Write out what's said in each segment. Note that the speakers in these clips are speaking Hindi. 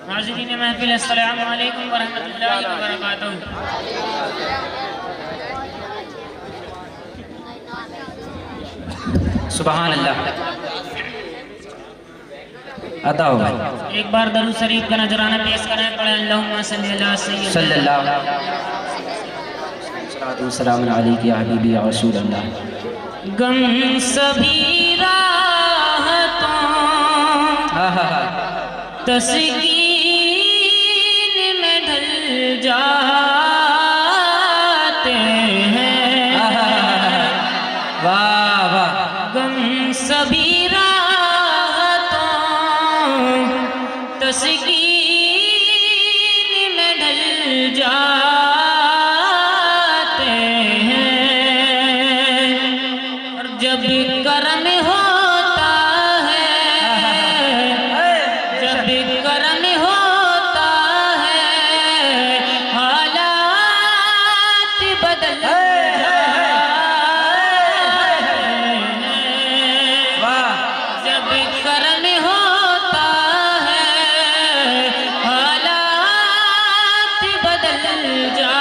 हाज़रीन महफिल, अस्सलामु अलैकुम व रहमतुल्लाहि व बरकातहू। सुभान अल्लाह। अता हो एक बार दरूद शरीफ का नजराना पेश करें। पढ़े अल्लाहुम्मा सल्ली अला सल्लल्लाहु अलैहि या हबीबी या रसूल अल्लाह। गम सभी राहतों तस्कीन में ढल जाते हैं। वाह वाह। गम सभी राहतों तस्कीन में ढल जाते हैं। और जब करम होता है, जब करम होता है, हालात बदल जाते हैं। जब करम होता है, हालात बदल जाते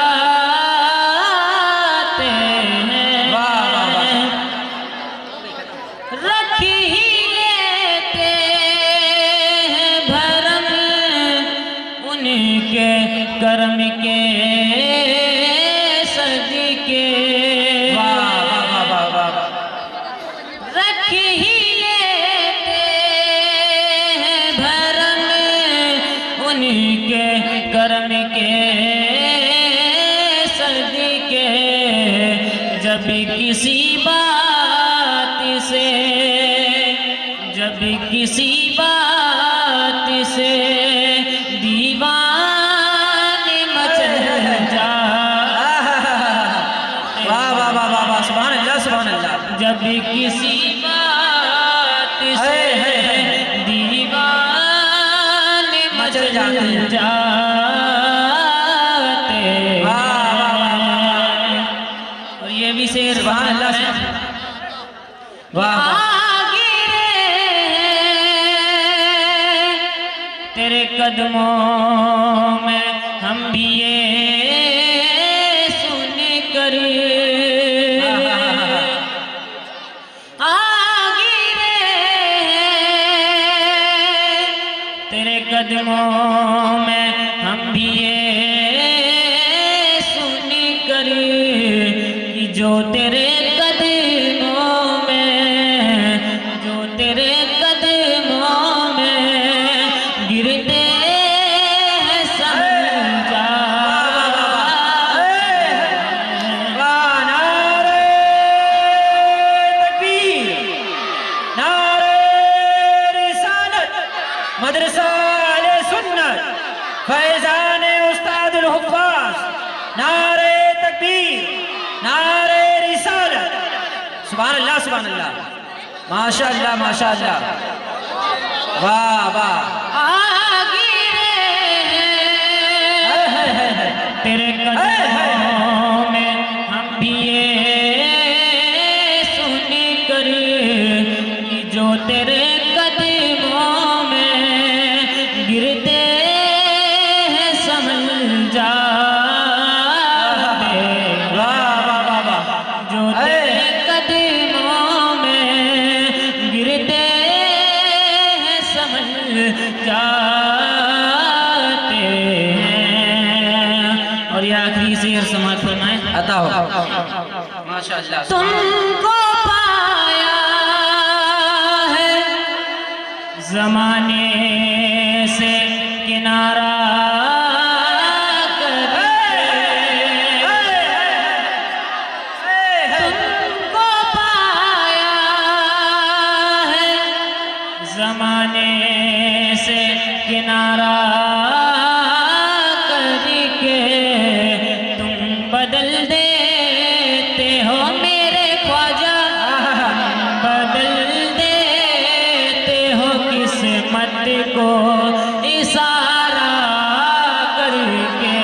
हैं। रख ही लेते हैं भरम उनके कर्म के सदके। रख ही लेते हैं भरम उनके कर्म के सदके। जब किसी बात से, जब किसी बात से दीवाने मचल जाते। वाह वाह वाह वाह वाह। सुभान अल्लाह सुभान अल्लाह। जब किसी बात से दीवाने मचल जाते हैं। और ये भी शेर सुभान अल्लाह। वाह वाह। तेरे कदमों में हम भी ये सुन कर तेरे कदमों में हम भी ये सुन कर कि जो तेरे कदमों में, जो तेरे कदमों में गिरते हैं समझा। नारे तकबीर, नारे रिसालत, मदरसा अहले सुन्नत, फैजान उस्तादुल हुफ़्फ़ाज़। नारे तकबीर, नारे रिसालत। सुभान अल्लाह सुभान अल्लाह। माशा अल्लाह माशा अल्लाह। वाह वाह। तेरे कदमों में हम भी ये सुन कर कि जो तेरे कदमों में गिरते हैं समझ जा। जो तेरे कदमों में गिरते हैं समझ जाते हैं। और ये आखिरी शेर समाज फरमाए। अता हो माशाअल्लाह। तुमको पाया है जमाने से किनारा तुमको पाया है जमाने से किनारा करके। तुम बदल देते हो मेरे ख्वाजा, बदल देते हो किस्मत को इशारा करके।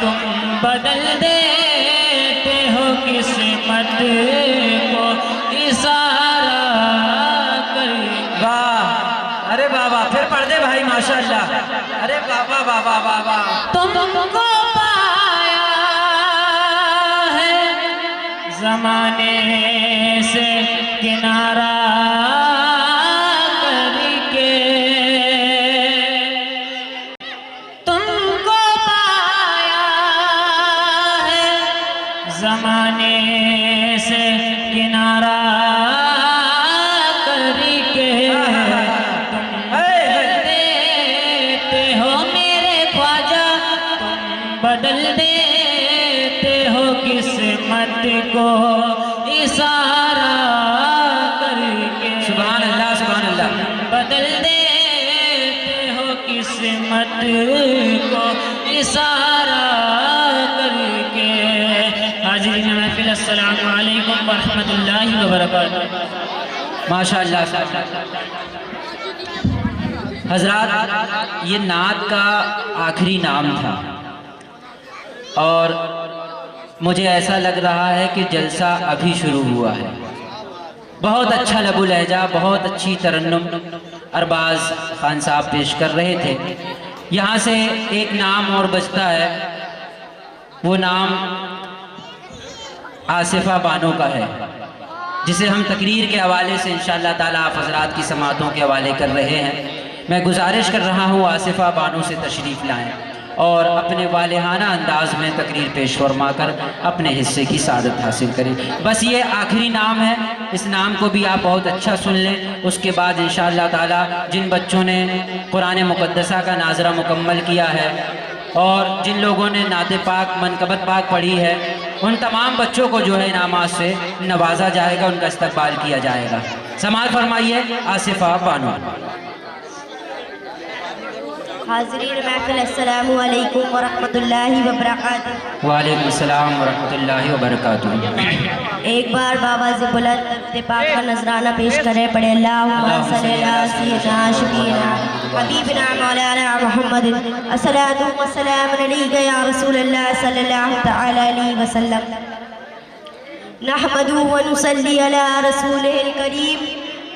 तुम बदल देते हो किस्मत को इशारा करके। वाह। अरे वाह वाह। फिर पढ़ दे भाई माशा माशाल्लाह। अरे बाबा बाबा बाबा, तुमको पाया है जमाने से किनारा करके, तुमको पाया है जमाने से किनारा करके, बदल देते हो किस्मत को इशारा करके। सुभान अल्लाह सुभान अल्लाह। बदल देते हो किस्मत को इशारा करके। हाज़रीन महफ़िल, अस्सलामु अलैकुम व रहमतुल्लाहि व बरकातुहू। माशाल्लाह। हजरात, ये नात का आखिरी नाम था और मुझे ऐसा लग रहा है कि जलसा अभी शुरू हुआ है। बहुत अच्छा लबु लहजा, बहुत अच्छी तरन्नुम अरबाज खान साहब पेश कर रहे थे। यहाँ से एक नाम और बजता है, वो नाम आसिफा बानो का है, जिसे हम तकरीर के हवाले से इंशाअल्लाह ताला आप हजरात की समातों के हवाले कर रहे हैं। मैं गुजारिश कर रहा हूँ आसिफा बानो से तशरीफ़ लाएँ और अपने वालिहाना अंदाज में तकरीर पेश फरमा कर अपने हिस्से की सादत हासिल करें। बस ये आखिरी नाम है, इस नाम को भी आप बहुत अच्छा सुन लें। उसके बाद इंशाअल्लाह ताला जिन बच्चों ने कुरान मुक़द्दसा का नाजरा मुकम्मल किया है और जिन लोगों ने नाते पाक मनकबत पाक पढ़ी है, उन तमाम बच्चों को जो है इनामात से नवाजा जाएगा, उनका इस्तकबाल किया जाएगा। समाअत फरमाइए आसिफा बानो। हाज़रीन महफ़िल, अस्सलामु अलैकुम व रहमतुल्लाहि व बरकातुहू। वालेकुम अस्सलाम व रहमतुल्लाहि व बरकातुहू। एक बार बाबा से बुलंद दर्द पाक का नजराना पेश करें, पढ़े अल्लाहुम्मा सल्ली अला सय्यिदिना शफीना हबीबना मौलाना मुहम्मद अस्सलातु व सलाम अलैका या रसूलल्लाह सल्लल्लाहु तआला अलैहि वसल्लम। नहमदु व नुसल्ली अला रसूलिहिल करीम,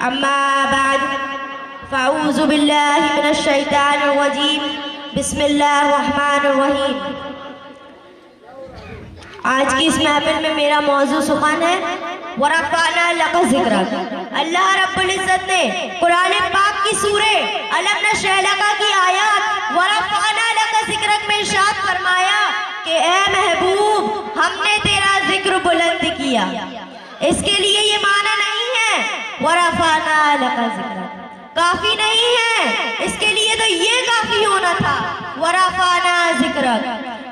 अम्मा बाद, फ़ाऊज़ु बिल्लाहि मिनश शैतानिर रजीम, बिस्मिल्लाहिर रहमानिर रहीम। आज की इस महफिल में मेरा मौजू सुख़न है वरफ़अना लका ज़िक्रक। अल्लाह रब्बुल इज़्ज़त ने कुरान पाक की सूरे अलम नशरह लका की आयत वरफ़अना लका ज़िक्रक में इरशाद फरमाया कि ए महबूब, हमने तेरा जिक्र बुलंद किया। इसके लिए ये माना नहीं है वरफ़अना लका ज़िक्रक काफी नहीं है, इसके लिए तो ये काफी होना था वरफ़अना ज़िक्रक।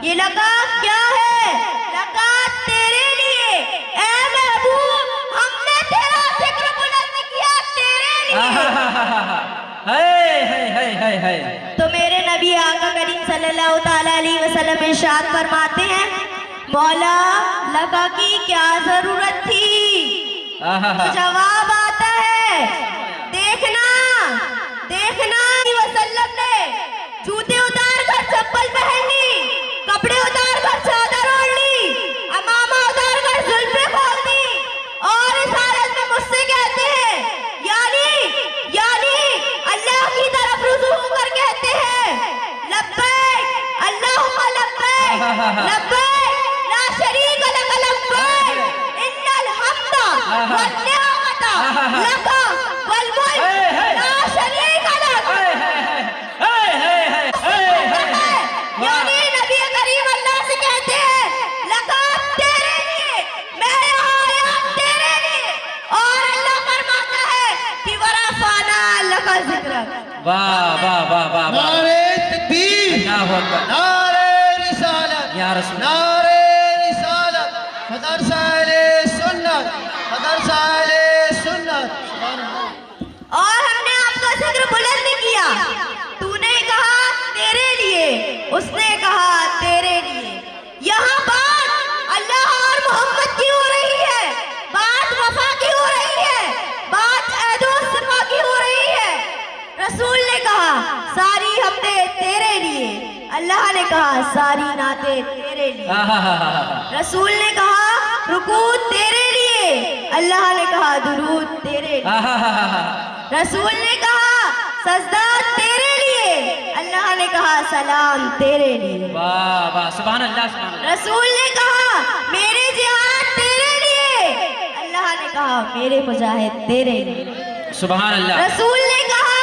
ये लका क्या है? लका तेरे लिए ए महबूब, हमने तेरा जिक्र बुलंद किया तेरे लिए। तो मेरे नबी आका करीम सल्लल्लाहु तआला अलैहि वसल्लम इरशाद फरमाते हैं, मौला लका की क्या जरूरत थी? तो जवाब आता है, देखना देखना वसल्लम ने जूते उतार कर चप्पल पहन ली, कपड़े उतार कर चादर ओढ़ ली, अमामा उतार कर जुल्फे खोल दी और इस हालत में मुझसे कहते हैं, यानी अल्लाह की तरफ रुजू होकर कहते हैं, लब्बैक अल्लाहुम्मा लब्बैक लब्बैक ला शरीका लक लब्बैक इन्नल हम्दा वन निअमता लका वल मुल्क ला शरीका लक। यानी नबी करीम अल्लाह से कहते हैं, लका तेरे लिए, मैं यहाँ आया तेरे लिए। और अल्लाह फरमाता है कि वरफ़अना लका ज़िक्रक। वाह वाह वाह वाह। नारे तकबीर, अल्लाहु अकबर, नारे रिसालत, या रसूल, नारे रिसालत, मदरसा अहले सुन्नत, मदरसा अहले सुन्नत। सुभान अल्लाह। और हमने आपका जिक्र बुलंद किया, तूने कहा तेरे लिए, उसने कहा तेरे लिए। यहाँ बात अल्लाह और मोहम्मद की हो रही है, बात वफा की हो रही है, बात अहदो सिफा की हो रही है। रसूल ने कहा सारी हमदे तेरे लिए, अल्लाह ने कहा सारी नाते तेरे लिए। रसूल ने कहा रुकू तेरे लिए, अल्लाह ने कहा दुरूद तेरे लिए। रसूल ने कहा सजदा तेरे लिए, अल्लाह ने कहा सलाम तेरे लिए। वाह वाह, सुभान अल्लाह सुभान अल्लाह। रसूल ने कहा मेरे जिहाद तेरे लिए। अल्लाह ने कहा मेरे मुजाहिद तेरे लिए। सुभान अल्लाह। रसूल ने कहा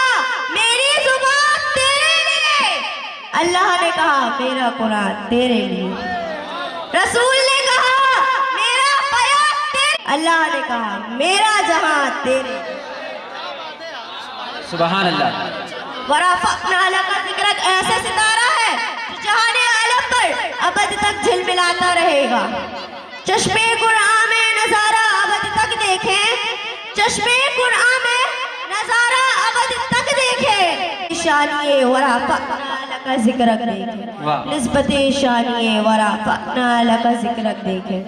मेरी जुबान तेरे लिए। अल्लाह ने कहा मेरा कुरान तेरे लिए। रसूल ने कहा मेरा बयान तेरे। अल्लाह ने कहा मेरा जहां तेरे। सुभान अल्लाह। वरफ़अना लका ज़िक्रक ऐसा सितारा है जो जहाने आलम पर अबद तक झिलमिलाता रहेगा। चश्मे कुरान में नजारा अबद तक देखें, चश्मे कुरान में नजारा अबद तक देखें। शानिए वरफ़अना लका ज़िक्रक देखें, निस्बते शानिए वरफ़अना लका ज़िक्रक देखें।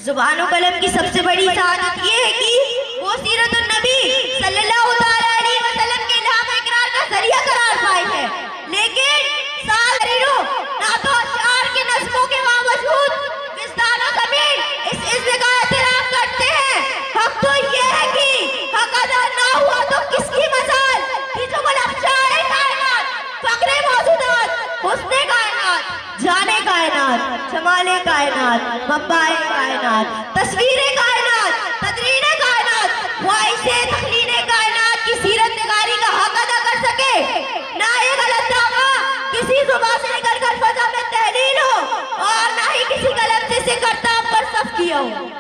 ज़ुबान कलम की सबसे बड़ी सादत ये है कि वो सीरत नबी सल्लल्लाहु अलैहि वसल्लम के नाम इकरार का जरिया करार पाई है। लेकिन सालरीरों नातो अशआर के नज़्मों के बावजूद विस्तार ज़मीन इस इज़्ज़त का एहतराम करते हैं। हक तो ये है कि हक अदा ना हुआ तो किसकी मजाल कि जो गुलअफ़ज़ाए कायनात, फ़ख्रे मौजूदात, हुस्ने कायनात, जाने कायनात, जमाले कायनात, मब्बाए कायनात, तस्वीरे कायनात, तदरीने कायनात, ख्वाहिशे तखलीने कायनात की सीरत निगारी का हक अदा कर सके। ना ये गलत दावा किसी जुबान से निकलकर फजा में तहलील हो और ना ही किसी कलम से इसे करताब पर सफ किया हो।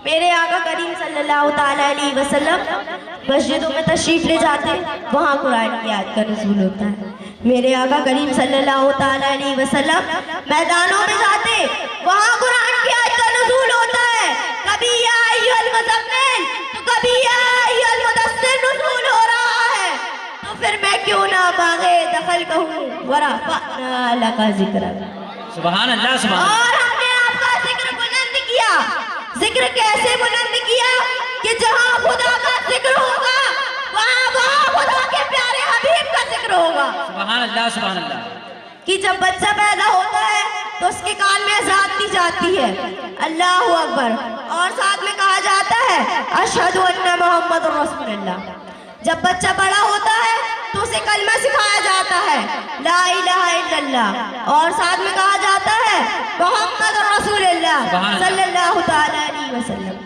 मेरे आका करीम सल्लल्लाहु ताला अलैहि वसल्लम मस्जिदों में तशरीफ ले जाते, वहाँ कुरान की आयत का नुज़ूल होता है। मेरे आका करीम सल्लल्लाहु ताला अलैहि वसल्लम मैदानों में जाते, वहाँ कुरान की आयत का नुज़ूल होता है। कभी या अय्युहल मुज़म्मिल तो कभी या अय्युहल मुदस्सिर नुज़ूल हो रहा है। तो फिर मैं क्यों ना बागे दखल कहूँ वरफ़अना लका ज़िक्रक। सुभान अल्लाह सुभान। और हमने आपका जिक्र बुलंद किया। जिक्र कैसे बुलंद किया कि जहाँ खुदा का जिक्र होगा वहाँ खुदा के प्यारे हबीब का जिक्र होगा। सुभान अल्लाह सुभान अल्लाह। कि जब बच्चा पैदा होता है तो उसके कान में अज़ान दी जाती है अल्लाहु अकबर, और साथ में कहा जाता है अशहदु अन्ना मुहम्मदुर रसूलुल्लाह। जब बच्चा बड़ा होता है तो उसे कलमा सिखाया जाता है ला इलाहा इल्लल्लाह, और साथ में कहा जाता है मुहम्मद रसूलुल्लाह सल्लल्लाहु ताला अलैहि वसल्लम।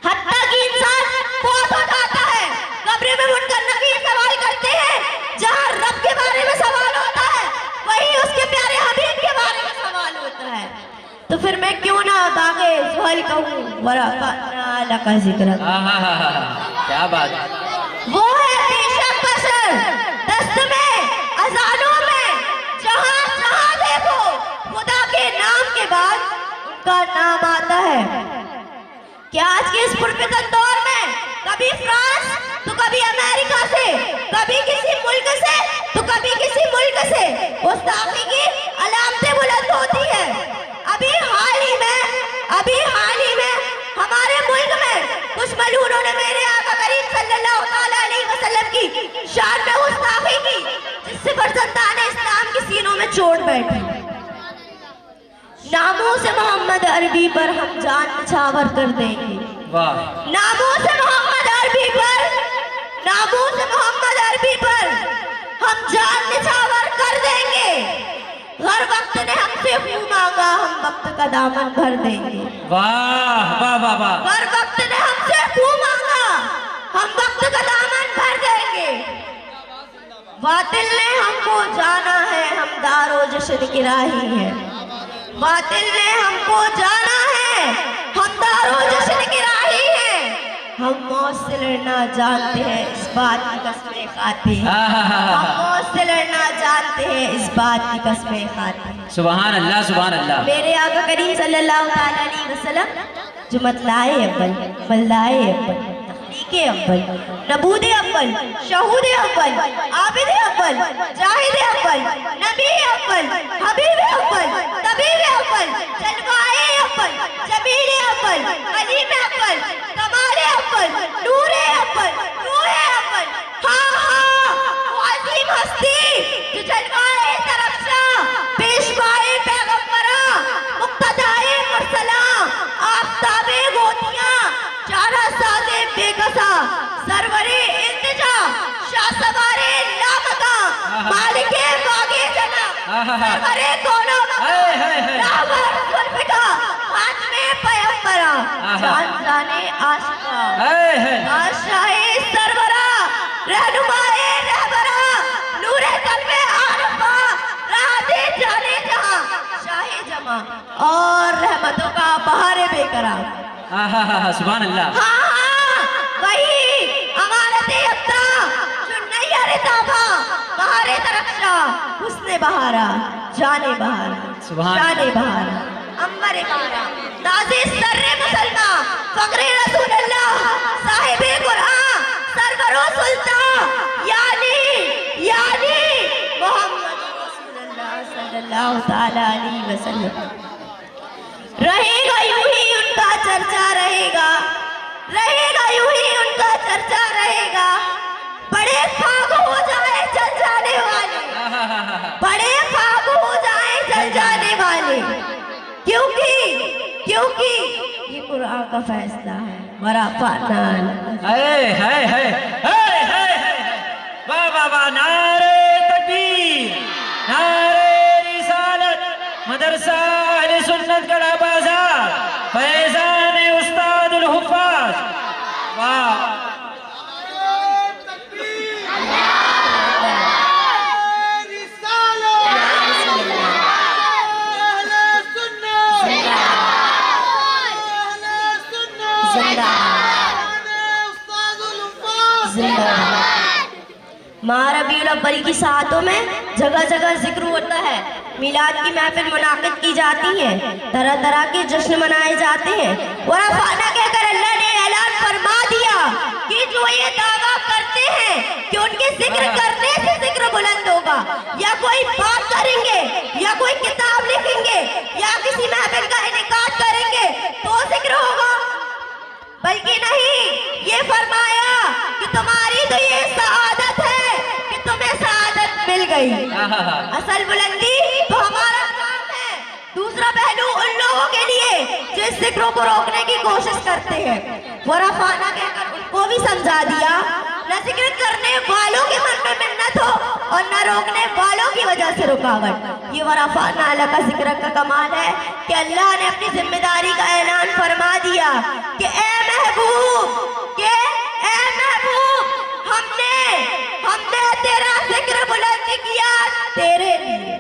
हत्ता कि इंसान फौत हो जाता है, कब्र में मुनकर नकीर सवाल करते हैं। जहाँ रब के बारे में सवाल होता है वहीं उसके प्यारे हबीब के बारे में सवाल होता है। तो फिर मैं क्यों ना बागे ज़ुहल कहूँ वरफ़अना लका ज़िक्रक। क्या बात है। वो है बेशक बशर दस्त में अज़ानों में, जहाँ जहाँ देखो खुदा के नाम के बाद उनका नाम आता है। क्या आज के इस पुरफ़ितन दौर में कभी फ्रांस तो कभी अमेरिका से, कभी किसी मुल्क से तो कभी किसी मुल्क से गुस्ताखी की अलामतें बुलंद होती है। अभी हाल ही में हमारे मुल्क में कुछ मलूनों ने मेरे आका करीम सल्लल्लाहु अलैहि वसल्लम की शान में गुस्ताखी की, जिससे फर्जंदाने इस्लाम की सीनों में चोट बैठी। नामों से मोहम्मद अरबी पर हम जान निछावर कर देंगे। वाह। नामों से मोहम्मद अरबी पर हम जान निछावर कर देंगे। हर वक्त ने हमसे खून मांगा, हम वक्त का दामन भर देंगे। वाह वाह वाह वाह। हर वक्त ने हमसे खून मांगा, हम वक्त का दामन भर देंगे। बातिल ने हमको जाना है, हम दारो जश्न की राही है। बातिल ने हमको जाना है, हम दारो जश्न की राही है। हम मौत से लड़ना जानते हैं, इस बात की कसमें खाते हैं। हम मौत से लड़ना जानते हैं, इस बात की कसमें खाते हैं। सुभान अल्लाह सुभान अल्लाह। मेरे आका करीम सल्लल्लाहु अलैहि वसल्लम जो मतलाए अव्वल, मल्लाए अव्वल, तखलीके अव्वल, नबूदे अव्वल, शहूदे अव्वल, आबिदे अव्वल, जाहिदे अव्वल, नबी अव्वल, हबीबे अव्वल, तबीबे अव्वल, जलवाए अव्वल, जमीले अव्वल, कलीमे अव्वल, कमाले अव्वल, नूरे अव्वल, रूहे अव्वल। हाँ वो अजीम हस्ती जो जलवाए तरफ़शा, पेशवाए पैगंबरा, मुक्तदाए मुरसला, आफ़ताबे गोतियाँ, चारा साज़े बेकसा, सरवरे इल्तिजा, शाह सवारे लामका, सरवरे दोनों हाथ में पैगंबरा जान जाने आशिका आशाए सरवरा रहनुमाए रहबरा नूरे कल्बे आरफा राधे जाने जहां शाहे जमा और रहमतों का बहारे बेकरार। सुभान अल्लाह। हाँ वही अमानते अत्ता चुन्नैया रिताबा बहारे तरक्षा हुस्ने बहारा जाने बहारा जाने बहारा अंबरे बहारा ताज़े सर्रे मुसलमान फकरे रसूलुल्लाह साहिबे कुरान सरवरो सुल्तान यानी मोहम्मद रसूलुल्लाह सल्लल्लाहु ताला अलैहि वसल्लम। रहेगा यूं ही उनका चर्चा रहेगा यूं ही उनका चर्चा रहेगा। बड़े खाक हो जाए जल जाने वाले बड़े खाक हो जाए जल जाने वाले क्योंकि ये कुरान का फैसला है मरा फानान। वाह वाह वाह, नारे तकबीर, नारे रिसालत, मदरसा अहले सुन्नत गड़ा बाजार, फैजान उस्तादुल हुफ्फाज। वाह माह रबीउल अव्वल की सातों में जगह जगह जिक्र होता है। मिलाद की महफिल मुनाकिद की जाती है, तरह तरह के जश्न मनाए जाते हैं। वरफ़ाना कहकर अल्लाह ने ऐलान फरमा दिया कि जो ये दावा करते हैं कि उनके जिक्र करने से जिक्र बुलंद होगा, या कोई बात करेंगे या कोई किताब लिखेंगे या किसी महफिल का इनेकाद करेंगे तो जिक्र होगा, बल्कि नहीं, ये फरमाया कि तुम्हारी तो ये सआदत है कि तुम्हें सआदत मिल गई। असल बुलंदी तो हमारा काम है। दूसरा पहलू उन लोगों के लिए जो इस जिक्रों को रोकने की कोशिश करते हैं, वरफ़ाना कहकर उनको भी समझा दिया, न जिक्र करने वालों के मन में मिन्नत हो और न रोकने वालों की वजह से रुकावट। ये वरफ़ाना अल्लाह का जिक्र का कमाल है कि अल्लाह ने अपनी जिम्मेदारी का ऐलान फरमा दिया कि ए महबूब, हमने तेरा जिक्र बुलंद किया तेरे लिए।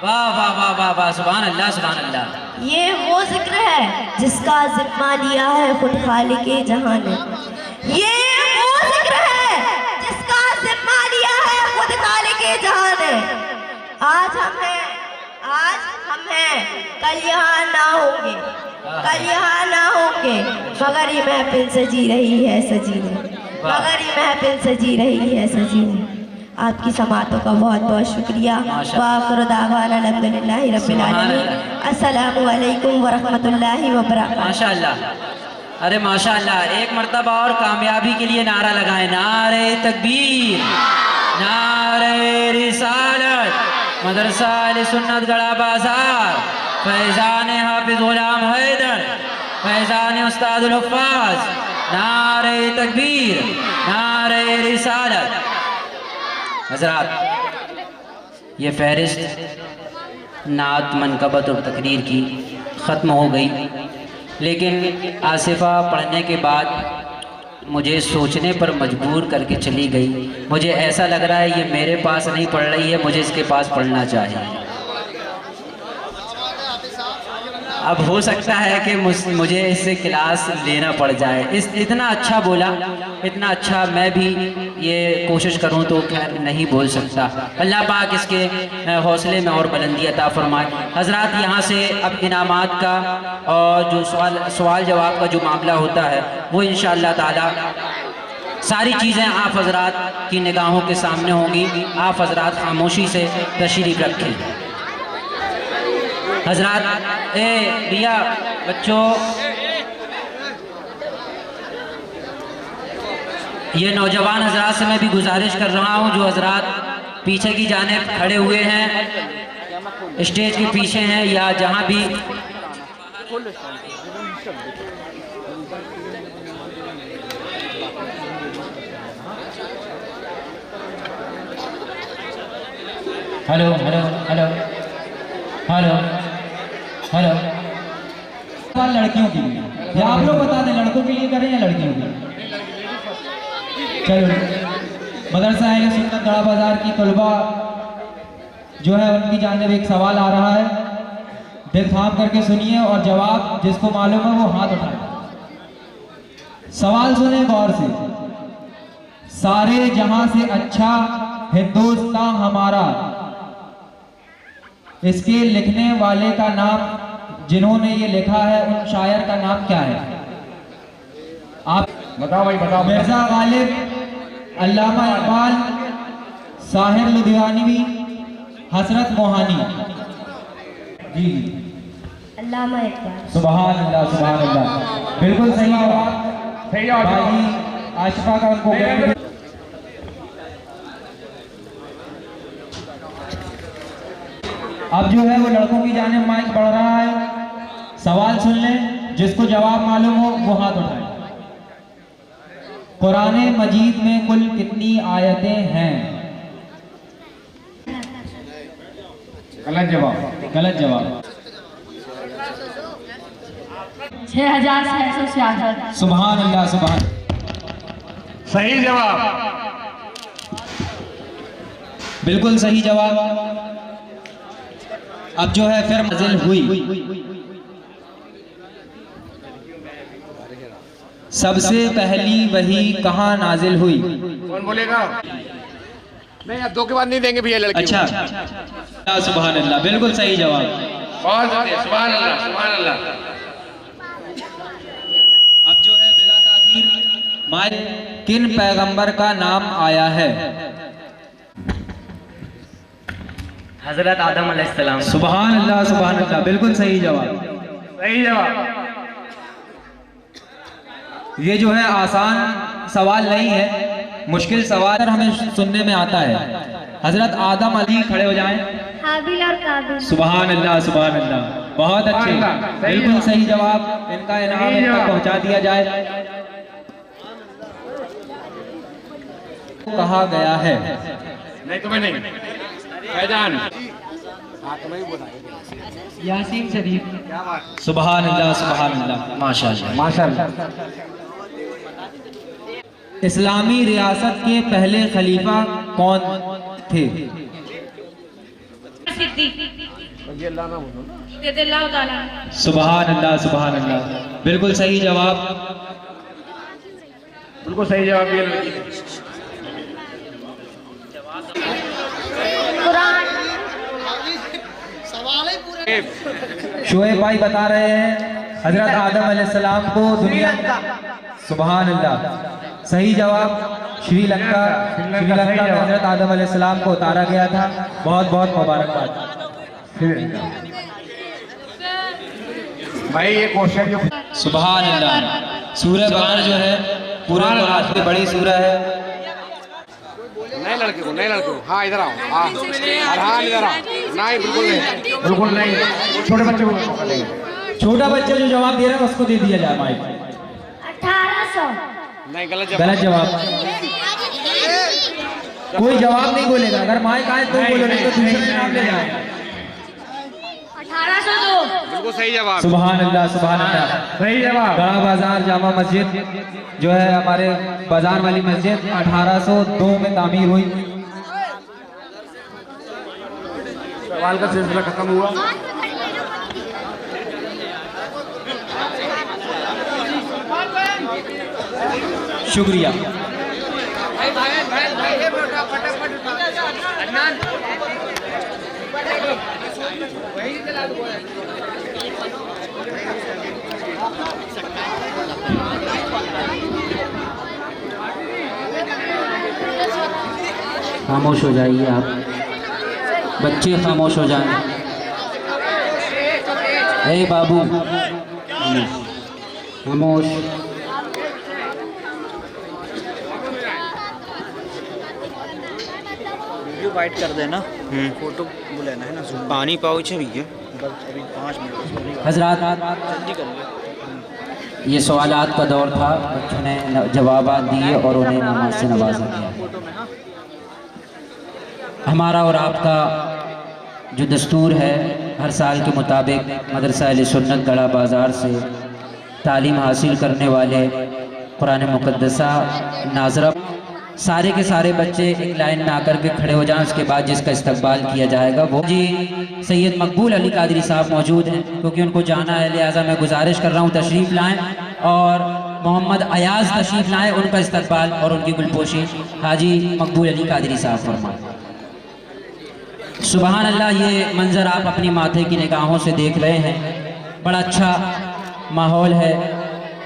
वाह वाह वाह वाह वाह, सुभान अल्लाह सुभान अल्लाह। ये वो जिक्र है जिसका जिम्मा लिया है खुद खालिके जहां ने। ये वो जिक्र है जिसका जिम्मा लिया है खुद खालिके जहां ने। आज हम हैं कल यहाँ ना होंगे, मगर ये महफिल सजी रही है सजी रही। आपकी समातों का बहुत बहुत शुक्रिया। वाखिर दावाना अल्हम्दुलिल्लाहि रब्बिल आलमीन। अस्सलामु अलैकुम व रहमतुल्लाहि व बरकातहू। माशाअल्लाह, अरे माशाअल्लाह। एक मर्तबा और कामयाबी के लिए नारा लगाए, नारे तकबीर, नारे रिसालत, मदरसा अहले सुन्नत गड़ा बाजार, फैजान हाफिज गुलाम हैदर, फैजान उस्तादुल हुफ्फाज, नारे तकबीर, नारे रिसालत। हज़रात, ये फहरिस्त नात, मनकबत और तकरीर की ख़त्म हो गई, लेकिन आसिफ़ा पढ़ने के बाद मुझे सोचने पर मजबूर करके चली गई। मुझे ऐसा लग रहा है ये मेरे पास नहीं पढ़ रही है, मुझे इसके पास पढ़ना चाहिए। अब हो सकता है कि मुझे इससे क्लास लेना पड़ जाए। इतना अच्छा बोला, इतना अच्छा मैं भी ये कोशिश करूं तो खैर नहीं बोल सकता। अल्लाह पाक इसके हौसले में और बुलंदी अता फरमाए। हज़रात, यहाँ से अब इनामात का और जो सवाल जवाब का जो मामला होता है वो इंशाअल्लाह ताला सारी चीज़ें आप हज़रात की निगाहों के सामने होंगी। आप हज़रात खामोशी से तशरीफ़ रखें। हज़रात, भैया बच्चों, ये नौजवान हज़रात से मैं भी गुजारिश कर रहा हूँ जो हज़रात पीछे की जानिब खड़े हुए हैं, स्टेज के पीछे हैं या जहाँ भी, hello hello hello hello hello. सवाल लड़कियों के लिए, या आप लोग बता दें लड़कों के लिए करें या लड़कियों के लिए? चलो, मदरसा अहले सुन्नत दड़ा बाजार की तलबा जो है उनकी जानिब एक सवाल आ रहा है, दिल थाम करके सुनिए और जवाब जिसको मालूम है वो हाथ उठाए। सवाल सुने गौर से। सारे जहां से अच्छा हिंदुस्तान हमारा, इसके लिखने वाले का नाम, जिन्होंने ये लिखा है उन शायर का नाम क्या है? आप बताओ भाई, बताओ। मिर्जा गालिब, अल्लामा इकबाल, साहिर लुधियानवी, हसरत मोहानी। जी, अल्लामा इकबाल। सुभान अल्लाह, सुभान अल्लाह, बिल्कुल सही जवाब। भाई आशिफा का उनको अब जो है वो लड़कों की जानिब माइक बढ़ रहा है। सवाल सुन लें, जिसको जवाब मालूम हो वो हाथ उठाए। कुरान मजीद में कुल कितनी आयतें हैं? गलत जवाब, गलत जवाब। 6666। सुभान अल्लाह, सुभान। सही जवाब। बिल्कुल सही जवाब। अब जो है फिर नाजिल हुई। सबसे पहली वही कहाँ नाजिल हुई? कौन बोलेगा? नहीं, अब 2 के बाद नहीं देंगे भैया लड़की। अच्छा, सुभान अल्लाह, बिल्कुल सही जवाब। बहुत सुभान अल्लाह, सुभान अल्लाह। अब जो है बिला ताखीर माए किन पैगंबर का नाम आया है? हजरत आदम अलैहिस्सलाम। सुभान अल्लाह, सुभान अल्लाह, बिल्कुल सही जवाब। सही जवाब। ये जो है आसान सवाल नहीं है, मुश्किल सवाल हमें सुनने में आता है। हजरत आदम अली खड़े हो जाएं। हाबिल और काबिल। सुभान अल्लाह, सुभान अल्लाह, बहुत अच्छे, बिल्कुल सही जवाब। इनका इनाम इन तक पहुंचा दिया जाए। कहा गया है? नहीं, तुम्हें नहीं। फैजान। यासीन शरीफ। सुभान अल्लाह, सुभान अल्लाह, माशाअल्लाह। माशाअल्लाह। इस्लामी रियासत के पहले खलीफा कौन थे? सुभान अल्लाह, सुभान अल्लाह, बिल्कुल सही जवाब। बिल्कुल सही जवाब दिया लड़की। शोएब भाई बता रहे हैं हजरत आदम अलैहिस्सलाम को दुनिया। सुभान अल्लाह, सही जवाब। श्रीलंका में हजरत आदम अलैहिस्सलाम को उतारा गया था। बहुत बहुत मुबारकबाद। भाई ये क्वेश्चन जो सुभान अल्लाह, सूरह बकरा जो है पूरे कुरान की बड़ी सूरह है। नए लड़के को, नए लड़के को। हाँ, इधर आओ। हाँ, अरहान इधर आओ। नहीं, बिल्कुल नहीं, बिल्कुल नहीं। छोटे बच्चे को मौका देंगे। छोटा बच्चा जो जवाब दे रहा है उसको दे दिया जाए माइक। 1800। नहीं, गलत गलत जवाब। कोई जवाब नहीं बोलेगा, अगर माइक आए तो बोलो, नहीं तो दूसरे नाम ले जाए। 1802। बिल्कुल सही जवाब। सुभान अल्लाह, सुभान अल्लाह, सही जवाब। बड़ा बाजार जामा मस्जिद जो है हमारे बाजार वाली मस्जिद 1802 में तामीर हुई। सवाल का सिलसिला खत्म हुआ। शुक्रिया। खामोश हो जाइए आप बच्चे, खामोश हो जाएं। ए बाबू खामोश। वीडियो वाइट कर देना, फोटो बुलाना है ना। पानी पाउच है भैया, बस अभी 5 मिनट हजरात, जल्दी करेंगे। ये सवालात का दौर था, बच्चों ने जवाब दिए और उन्हें नमाज से नवाजा गया। हमारा और आपका जो दस्तूर है हर साल के मुताबिक मदरसा अहले सुन्नत गढ़ा बाज़ार से तालीम हासिल करने वाले कुरान मुक़द्दसा नाज़रा सारे के सारे बच्चे एक लाइन में आकर के खड़े हो जाएं। उसके बाद जिसका इस्तकबाल किया जाएगा वो जी सैयद मकबूल अली कादरी साहब मौजूद हैं, क्योंकि उनको जाना है, लिहाजा मैं गुजारिश कर रहा हूँ तशरीफ़ लाएँ और मोहम्मद अयाज़ तशरीफ़ लाएँ, उनका इस्तकबाल और उनकी गुलपोशी हाजी मकबूल अली कादरी साहब फरमाएँ। सुबहान अल्लाह, ये मंज़र आप अपनी माथे की निगाहों से देख रहे हैं। बड़ा अच्छा माहौल है,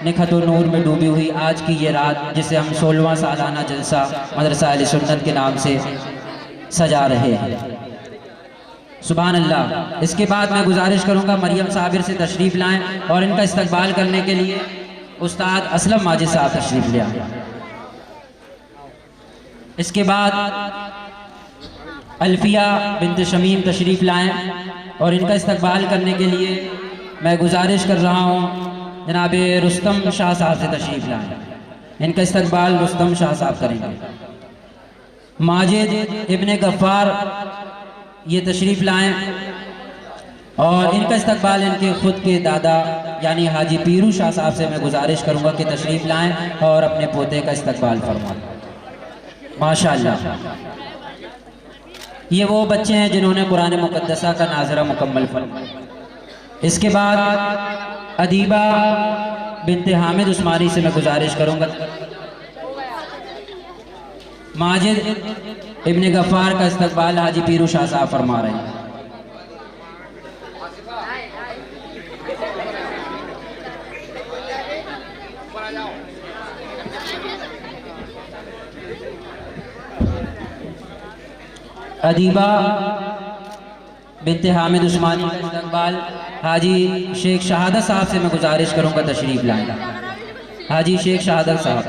निखत नूर में डूबी हुई आज की ये रात, जिसे हम 16वां सालाना जलसा मदरसा अहले सुन्नत के नाम से सजा रहे हैं। सुभान अल्लाह। इसके बाद मैं गुजारिश करूंगा मरियम साबिर से तशरीफ़ लाएं और इनका इस्तकबाल करने के लिए उस्ताद असलम माजिद साहब तशरीफ़ ले आए। इसके बाद अल्फिया बिन्त शमीम तशरीफ़ लाएं और इनका इस्तकबाल करने के लिए मैं गुजारिश कर रहा हूँ जनाब रुस्तम शाह साहब से तशरीफ़ लाएं। इनका इस्तकबाल रुस्तम शाह साहब करेंगे। माजिद इब्ने गफ़ार ये तशरीफ़ लाएं और इनका इस्तकबाल इनके ख़ुद के दादा यानी हाजी पीरू शाह साहब से मैं गुजारिश करूँगा कि तशरीफ़ लाएं और अपने पोते का इस्तकबाल फरमाएं। माशाअल्लाह, ये वो बच्चे हैं जिन्होंने कुरान मुक़द्दसा का नाज़रा मुकम्मल फरमाया। इसके बाद अदीबा बिन्ते हामिद उस्मानी से मैं गुजारिश करूँगा माजिद इब्ने गफ़ार का इस्तकबाल हाजी पीरू शाह साहब फरमा रहे हैं। अदीबा बिन्ते हामिद उस्मानी का इस्तकबाल हाजी शेख शहादत साहब से मैं गुजारिश करूँगा तशरीफ़ लाएँ। हाजी शेख शहादत साहब।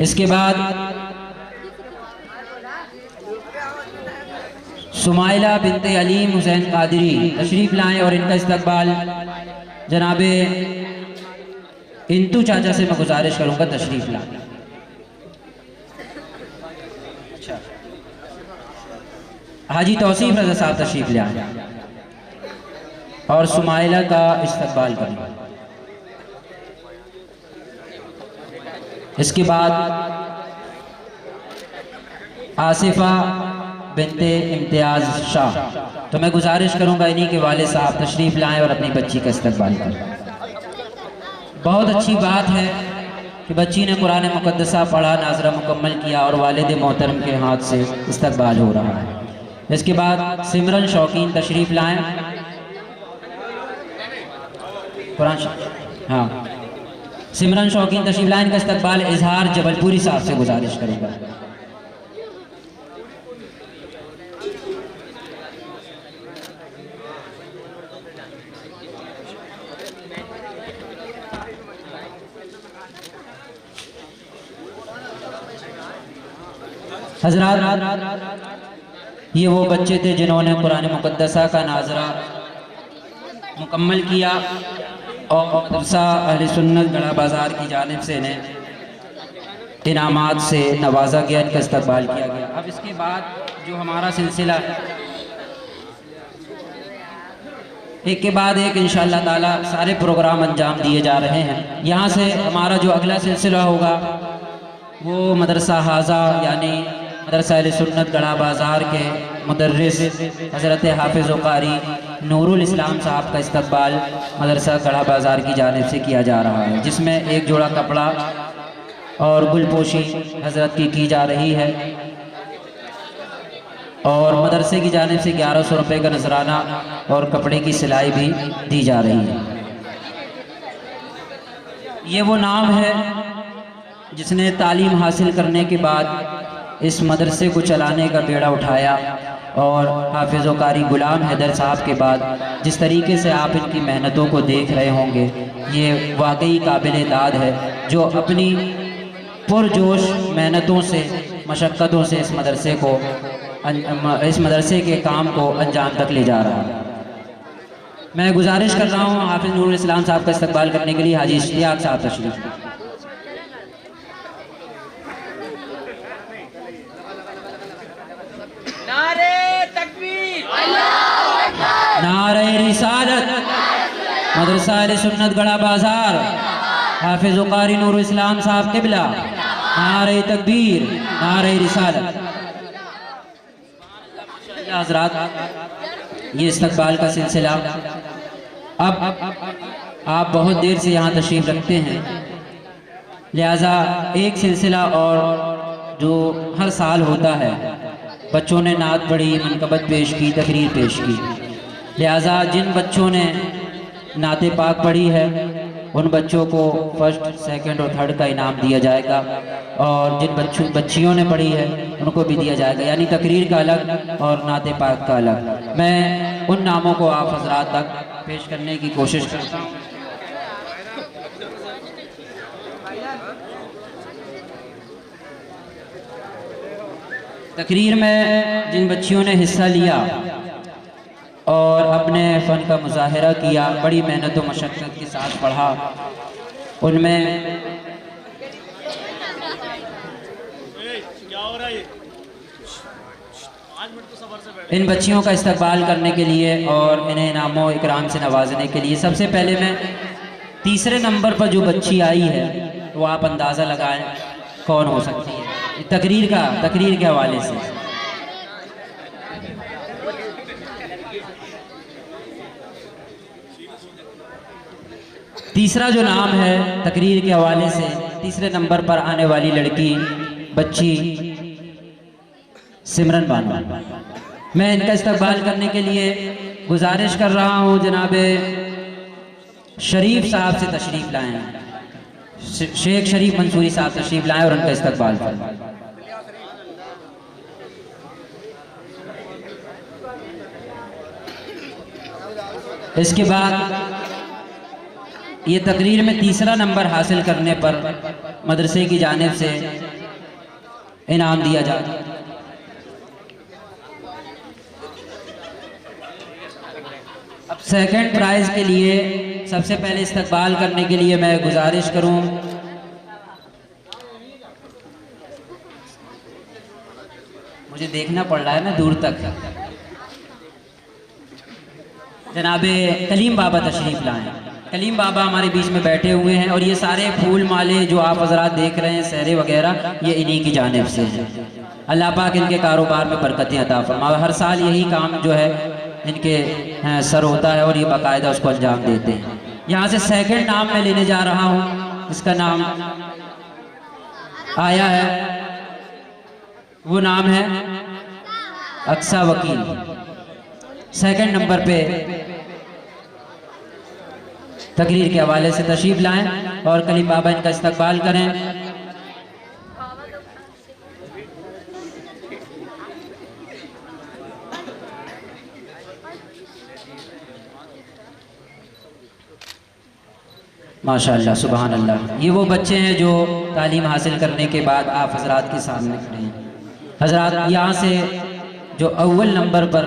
इसके बाद सुमाइला बिन्ते अलीम हुसैन कादरी तशरीफ़ लाएँ और इनका इस्तकबाल जनाबे इंतु चाचा से मैं गुजारिश करूँगा तशरीफ़ लाएँ। हाजी तौसीफ रज़ा साहब तशरीफ़ ले आए और सुमाइला का इस्तकबाल करें। इसके बाद आसिफा बिन्ते इम्तियाज़ शाह, तो मैं गुजारिश करूंगा इन्हीं के वाले साहब तशरीफ़ लाएं और अपनी बच्ची का इस्तकबाल करें। बहुत अच्छी बात है कि बच्ची ने कुरान मुक़द्दसा पढ़ा, नाज़रा मुकम्मल किया और वालिद मोहतरम के हाथ से इस्तकबाल हो रहा है। इसके बाद सिमरन शौकीन तशरीफ़ लाएं। कुरान हाँ, सिमरन शौकीन तशरीफ़ लाएं का इस्तकबाल इजहार जबलपुरी साहब से गुजारिश करूँगा। हज़रात, ये वो बच्चे थे जिन्होंने कुरान मुक़द्दसा का नाज़रा मुकम्मल किया और मदरसा अहले सुन्नत गढ़ा बाज़ार की जानिब से इन्हें इनामात से नवाजा गया, इनका इस्तकबाल किया गया। अब इसके बाद जो हमारा सिलसिला एक के बाद एक इंशाअल्लाह ताला सारे प्रोग्राम अंजाम दिए जा रहे हैं। यहाँ से हमारा जो अगला सिलसिला होगा वो मदरसा हाजा यानी मदरसा अहले सुन्नत गढ़ा बाज़ार के मुदर्रिस हज़रत हाफिज़ व क़ारी नूरुल इस्लाम साहब का इस्तकबाल मदरसा गढ़ा बाज़ार की जानिब से किया जा रहा है, जिसमें एक जोड़ा कपड़ा और गुलपोशी हज़रत की जा रही है और मदरसे की जानिब से 1100 रुपये का नजराना और कपड़े की सिलाई भी दी जा रही है। ये वो नाम है जिसने तालीम हासिल करने के बाद इस मदरसे को चलाने का बेड़ा उठाया और हाफिज़ व क़ारी गुलाम हैदर साहब के बाद जिस तरीके से आप इनकी मेहनतों को देख रहे होंगे, ये वाकई काबिल दाद है जो अपनी पुरजोश मेहनतों से मशक्क़तों से इस मदरसे के काम को अंजाम तक ले जा रहा है। मैं गुजारिश कर रहा हूँ हाफिज़ नूरुल इस्लाम साहब का इस्तकबाल करने के लिए हाजी इश्तियाक साहब तशरीफ़। नारे नारे रिसालत, मदरसा अहले सुन्नत गड़ा बाजार, हाफिज कारी नूर इस्लाम साहब किबला, नारे तकबीर, नारे रिसालत। हज़रात, ये इस्तकबाल का सिलसिला, अब आप बहुत देर से यहाँ तशरीफ़ रखते हैं, लिहाजा एक सिलसिला और जो हर साल होता है, बच्चों ने नात पढ़ी, मनकबत पेश की, तकरीर पेश की, लिहाजा जिन बच्चों ने नाते पाक पढ़ी है उन बच्चों को फर्स्ट, सेकंड और थर्ड का इनाम दिया जाएगा, और जिन बच्चियों ने पढ़ी है उनको भी दिया जाएगा, यानी तकरीर का अलग और नाते पाक का अलग। मैं उन नामों को आप हजरात तक पेश करने की कोशिश करता हूँ। तकरीर में जिन बच्चियों ने हिस्सा लिया और अपने फ़न का मुज़ाहिरा किया, बड़ी मेहनत व मशक्क़त के साथ पढ़ा, उनमें इन बच्चियों का इस्तकबाल करने के लिए और इन्हें इनामों इकराम से नवाजने के लिए सबसे पहले मैं तीसरे नंबर पर जो बच्ची आई है वो आप अंदाज़ा लगाएं कौन हो सकती है, तकरीर के हवाले से। तीसरा जो नाम है तकरीर के हवाले से, तीसरे नंबर पर आने वाली लड़की बच्ची सिमरन बानो। मैं इनका इस्तकबाल करने के लिए गुजारिश कर रहा हूँ जनाब शरीफ साहब से तशरीफ़ लाएँ, शेख शरीफ मंसूरी साहब तशरीफ़ लाएँ और उनका इस्तकबाल करें। इसके बाद ये तकरीर में तीसरा नंबर हासिल करने पर मदरसे की जानिब से इनाम दिया जाता है। अब सेकंड प्राइज़ के लिए सबसे पहले इस्तकबाल करने के लिए मैं गुजारिश करूं मुझे देखना पड़ रहा है ना दूर तक, जनाबे कलीम बाबा तशरीफ़ लाएं। कलीम बाबा हमारे बीच में बैठे हुए हैं और ये सारे फूल माले जो आप हजरात देख रहे हैं, सहरे वगैरह, ये इन्हीं की जानिब से है। अल्लाह पाक इनके कारोबार में बरकतें अता फरमाए। हर साल यही काम जो है इनके सर होता है और ये बाकायदा उसको अंजाम देते हैं। यहाँ से सेकंड नाम मैं लेने जा रहा हूँ, इसका नाम आया है, वो नाम है अक्सा वकील। सेकंड नंबर पे तकरीर के हवाले से तशरीफ़ लाएं और कलीम बाबा इनका इस्तकबाल करें। माशाअल्लाह, सुबहान अल्लाह। ये वो बच्चे हैं जो तालीम हासिल करने के बाद आप हजरात के सामने खड़े हैं। हजरात, यहाँ से जो अव्वल नंबर पर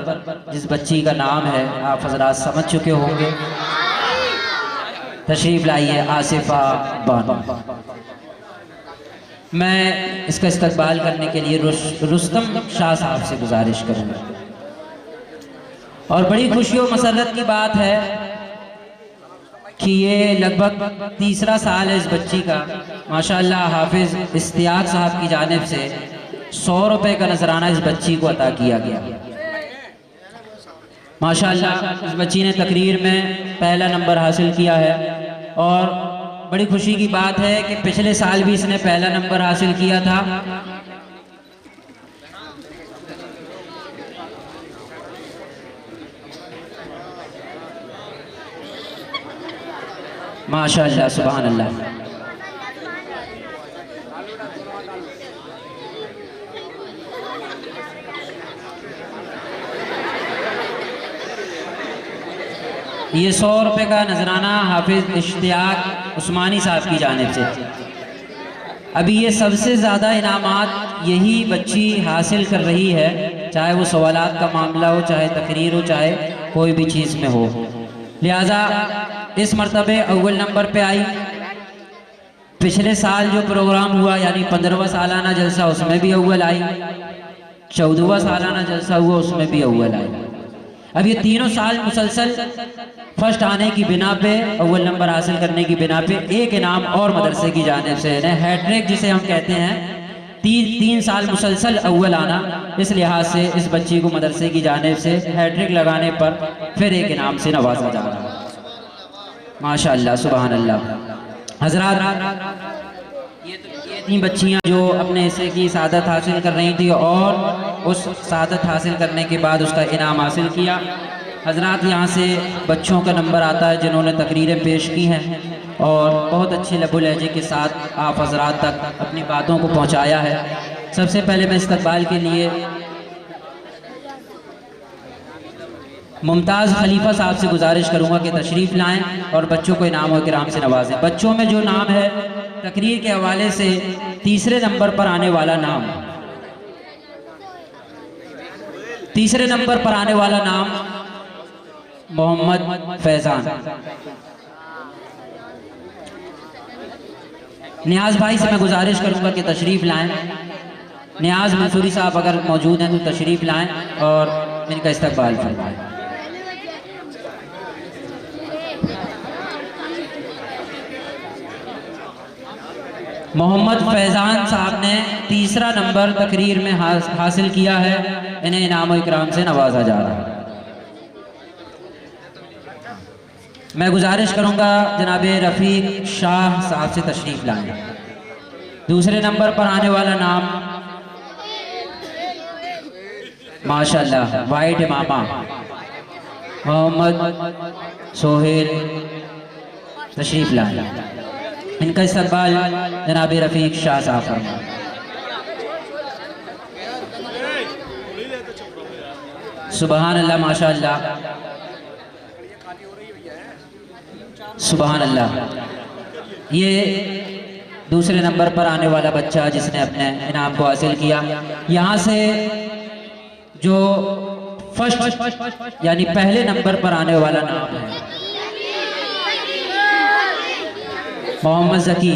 जिस बच्ची का नाम है आप हजरात समझ चुके होंगे, तशरीफ़ लाइए आसिफा बानो। मैं इसका इस्तकबाल करने के लिए रुस्तम शाह साहब से गुजारिश करूँगा। और बड़ी खुशी और मसरत की बात है कि ये लगभग तीसरा साल है इस बच्ची का। माशाअल्लाह हाफिज़ इश्तियाक साहब की जानिब से 100 रुपये का नजराना इस बच्ची को अता किया गया। माशाअल्लाह इस बच्ची ने तकरीर में पहला नंबर हासिल किया है और बड़ी खुशी की बात है कि पिछले साल भी इसने पहला नंबर हासिल किया था। माशाअल्लाह, सुभान अल्लाह। ये 100 रुपये का नजराना हाफिज़ इश्तियाक उस्मानी साहब की जानिब से। अभी ये सबसे ज़्यादा इनामात यही बच्ची हासिल कर रही है, चाहे वो सवालात का मामला हो, चाहे तकरीर हो, चाहे कोई भी चीज़ में हो। लिहाजा इस मरतबे अव्वल नंबर पे आई। पिछले साल जो प्रोग्राम हुआ यानी 15वां सालाना जलसा, उसमें भी अव्वल आई। 14वां सालाना जलसा हुआ, उसमें भी अव्वल आई। अब ये तीनों साल मुसलसल फर्स्ट आने की बिना पे, अव्वल नंबर हासिल करने की बिना पे एक इनाम और मदरसे की जानिब से है, हैट्रिक जिसे हम कहते हैं, तीन साल मुसलसल अव्वल आना, इस लिहाज से इस बच्ची को मदरसे की जानिब से हैट्रिक लगाने पर फिर एक इनाम से नवाजा जा रहा है। माशाअल्लाह, सुभान अल्लाह। हज़रात, ये तीन बच्चियां जो अपने हिस्से की सादत हासिल कर रही थी और उस सादत हासिल करने के बाद उसका इनाम हासिल किया। हज़रात, यहाँ से बच्चों का नंबर आता है जिन्होंने तकरीरें पेश की हैं और बहुत अच्छे लबो लहजे के साथ आप हज़रात तक अपनी बातों को पहुँचाया है। सबसे पहले मैं इस्तकबाल के लिए मुमताज़ खलीफा साहब से गुजारिश करूँगा कि तशरीफ़ लाएँ और बच्चों को इनाम और किराम से नवाजें। बच्चों में जो नाम है तकरीर के हवाले से तीसरे नंबर पर आने वाला नाम, तीसरे नंबर पर आने वाला नाम मोहम्मद फैज़ान। नियाज भाई से मैं गुजारिश करूंगा कि तशरीफ़ लाएं। नियाज मंसूरी साहब अगर मौजूद हैं तो तशरीफ़ लाएं और इनका इस्तकबाल फरमाएं। मोहम्मद फैज़ान साहब ने तीसरा नंबर तकरीर में हासिल किया है, इन्हें इनाम और इकराम से नवाजा जा रहा है। मैं गुजारिश करूंगा जनाब रफ़ीक शाह साहब से तशरीफ़ लाएं। दूसरे नंबर पर आने वाला नाम माशाअल्लाह वाइट इमामा मोहम्मद सोहेल, तशरीफ़ लाएं। इनका इस्तकबाल जनाब रफ़ीक शाह साहब फरमाएं। सुबहान अल्लाह, माशाअल्लाह, सुबहान अल्लाह। ये दूसरे नंबर पर आने वाला बच्चा जिसने अपने इनाम को हासिल किया, यहाँ से जो फर्स्ट यानी पहले नंबर पर आने वाला नाम है मोहम्मद ज़की।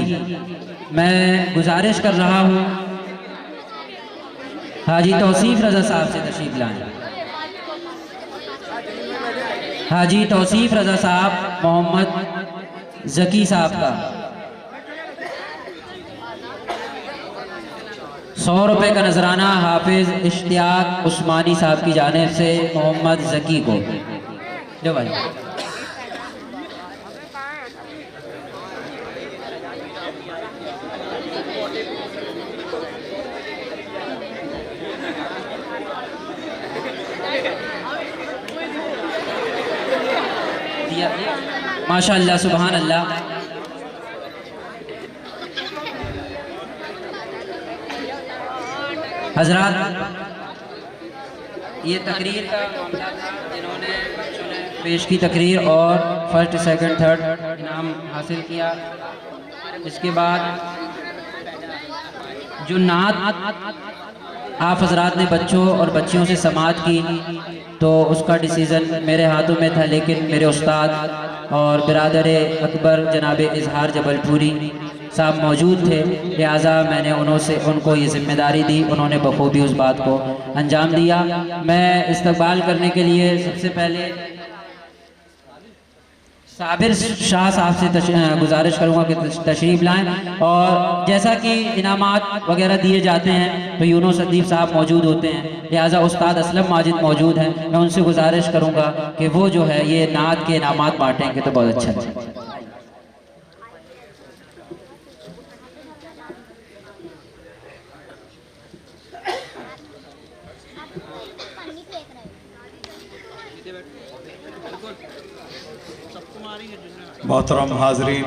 मैं गुजारिश कर रहा हूँ हाजी तौसीफ़ रज़ा साहब से तशरीफ़ लाएं। हाजी तौसीफ़ रज़ा साहब मोहम्मद ज़की साहब का 100 रुपये का नजराना हाफिज़ इश्तियाक उस्मानी साहब की जानिब से मोहम्मद ज़की को। जो भाई माशाअल्लाह, सुभान अल्लाह। हजरात, ये तकरीर का मामला था, जिन्होंने बच्चों ने पेश की तकरीर और फर्स्ट सेकंड थर्ड इनाम हासिल किया। इसके बाद जो नात आप हजरात ने बच्चों और बच्चियों से समाअत की तो उसका डिसीज़न मेरे हाथों में था, लेकिन मेरे उस्ताद और बिरादर अकबर जनाब इजहार जबलपुरी साहब मौजूद थे, लिहाजा मैंने उनको ये जिम्मेदारी दी। उन्होंने बखूबी उस बात को अंजाम दिया। मैं इस्तकबाल करने के लिए सबसे पहले साबिर शाह साहब से गुजारिश करूँगा कि तशरीफ़ लाएं। और जैसा कि इनामात वगैरह दिए जाते हैं तो यूनुस अदीब साहब मौजूद होते हैं, लिहाजा उस्ताद असलम माजिद मौजूद हैं। मैं उनसे गुजारिश करूँगा कि वो जो है ये नात के इनामात बांटेंगे तो बहुत अच्छा है। मोहतरम हाजरीन,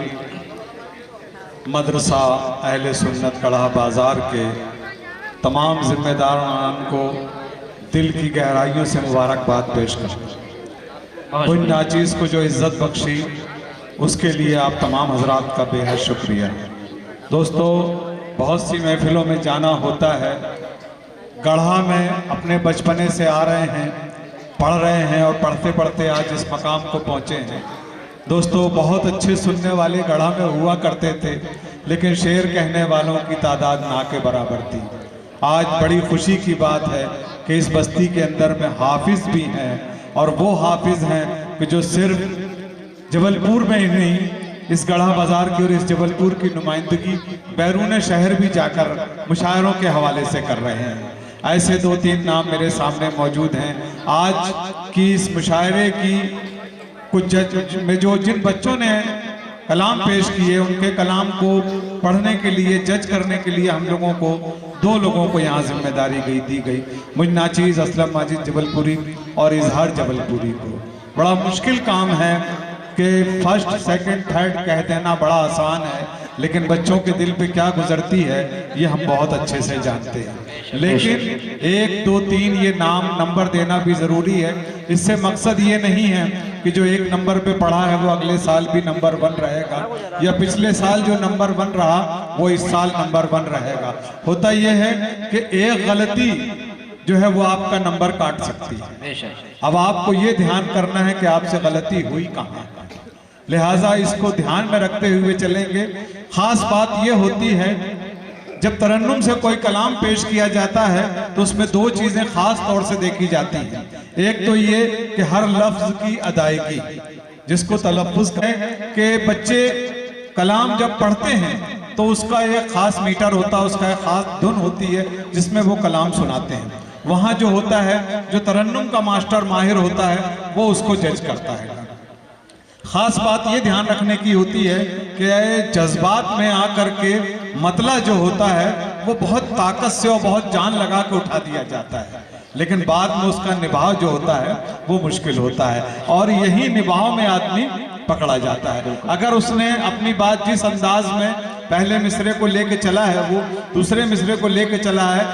मदरसा अहले सुन्नत कड़ा बाज़ार के तमाम ज़िम्मेदारान को दिल की गहराइयों से मुबारकबाद पेश करता हूँ। उन नाचीज़ को जो इज़्ज़त बख्शी उसके लिए आप तमाम हजरात का बेहद शुक्रिया। दोस्तों, बहुत सी महफिलों में जाना होता है, गढ़ा में अपने बचपने से आ रहे हैं, पढ़ रहे हैं और पढ़ते पढ़ते आज इस मकाम को पहुँचे हैं। दोस्तों, बहुत अच्छे सुनने वाले गढ़ा में हुआ करते थे, लेकिन शेर कहने वालों की तादाद ना के बराबर थी। आज बड़ी खुशी की बात है कि इस बस्ती के अंदर में हाफिज़ भी हैं, और वो हाफिज़ हैं कि जो सिर्फ जबलपुर में ही नहीं, इस गढ़ा बाज़ार की और इस जबलपुर की नुमाइंदगी बैरून शहर भी जाकर मुशायरों के हवाले से कर रहे हैं। ऐसे 2-3 नाम मेरे सामने मौजूद हैं। आज की इस मुशायरे की कुछ जज में जो जिन बच्चों ने कलाम पेश किए, उनके कलाम को पढ़ने के लिए, जज करने के लिए हम लोगों को 2 लोगों को यहाँ जिम्मेदारी दी गई, मुझ नाचीज़ असलम माजिद जबलपुरी और इजहार जबलपुरी को। बड़ा मुश्किल काम है कि फर्स्ट, सेकंड, थर्ड कह देना बड़ा आसान है, लेकिन बच्चों के दिल पे क्या गुजरती है ये हम बहुत अच्छे से जानते हैं। लेकिन 1, 2, 3 ये नाम नंबर देना भी ज़रूरी है। इससे मकसद ये नहीं है कि जो 1 नंबर पे पढ़ा है वो अगले साल भी नंबर 1 रहेगा, या पिछले साल जो नंबर 1 रहा वो इस साल नंबर 1 रहेगा। होता ये है कि एक गलती जो है वो आपका नंबर काट सकती है। अब आपको ये ध्यान करना है कि आपसे गलती हुई कहाँ, लिहाजा इसको ध्यान में रखते हुए चलेंगे। खास बात ये होती है जब तरन्नुम से कोई कलाम पेश किया जाता है तो उसमें 2 चीजें खास तौर से देखी जाती हैं। एक तो ये कि हर लफ्ज की अदायगी, जिसको तलफ्फुज कहें, कि बच्चे कलाम जब पढ़ते हैं तो उसका एक खास मीटर होता है, उसका एक खास धुन होती है जिसमें वो कलाम सुनाते हैं। वहाँ जो होता है, जो तरन्नुम का मास्टर माहिर होता है, वो उसको जज करता है। खास बात ये ध्यान रखने की होती है कि जज्बात में आकर के मतला जो होता है वो बहुत ताकत से और बहुत जान लगा के उठा दिया जाता है, लेकिन बाद में उसका निभाव जो होता है वो मुश्किल होता है, और यही निभाव में आदमी पकड़ा जाता है। अगर उसने अपनी बात जिस अंदाज में पहले मिसरे को लेके चला है वो दूसरे मिसरे को लेके चला है,